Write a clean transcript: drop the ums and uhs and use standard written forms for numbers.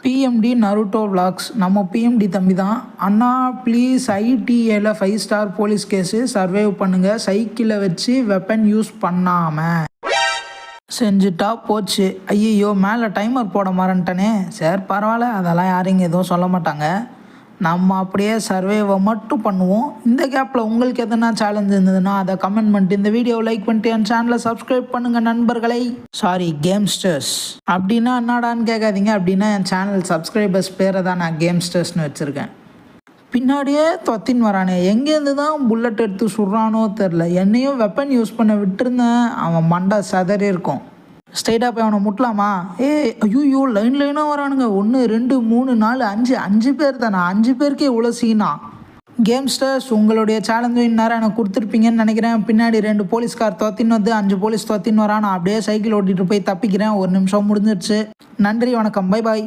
BMT Naruto vlogs. நம்ம பிஎம்டி தம்பி தான். அண்ணா ப்ளீஸ் ஐடிஏல 5 ஸ்டார் போலீஸ் கேஸு சர்வைவ் பண்ணுங்க. சைக்கிளை வச்சு வெப்பன் யூஸ் பண்ணாமல் செஞ்சுட்டா போச்சு. ஐயோ மேலே டைமர் போட மறந்துட்டனே. சரி பரவாயில்ல, அதெல்லாம் யாரும் எதுவும் சொல்ல மாட்டாங்க. நம்ம அப்படியே சர்வேவை மட்டும் பண்ணுவோம். இந்த கேப்பில் உங்களுக்கு எதனா சேலஞ்ச் இருந்ததுன்னா அதை கமெண்ட் பண்ணிட்டு இந்த வீடியோவை லைக் பண்ணிட்டு என் சேனலை சப்ஸ்கிரைப் பண்ணுங்கள் நண்பர்களை. சாரி கேம்ஸ்டர்ஸ் அப்படின்னா என்னடான்னு கேட்காதீங்க. அப்படின்னா என் சேனல் சப்ஸ்கிரைபர்ஸ் பேரை தான் நான் கேம்ஸ்டர்ஸ்னு வச்சுருக்கேன். பின்னாடியே தொத்தின்னு வரானே, எங்கேருந்து தான் புல்லட் எடுத்து சுடுறானோ தெரில. என்னையும் வெப்பன் யூஸ் பண்ண விட்டுருந்தேன், அவன் மண்டை சதறி இருக்கும். ஸ்ட்ரெயிட்டாக போய் அவனை முட்டலாமா? ஐயோ லைனாக வரானுங்க. 1 2 3 4 5 பேர் தானே. 5 பேருக்கே இவ்வளோ சீனா. கேம்ஸ்டர்ஸ் உங்களுடைய சேலஞ்சும் இந்நேரம் எனக்கு கொடுத்துருப்பீங்கன்னு நினைக்கிறேன். பின்னாடி 2 போலீஸ்கார் தொத்தின்னு வந்து 5 போலீஸ் தொத்தின்னு வரான். நான் அப்படியே சைக்கிள் ஓட்டிகிட்டு போய் தப்பிக்கிறேன். 1 நிமிஷம் முடிஞ்சிருச்சு. நன்றி, வணக்கம், பை பாய்.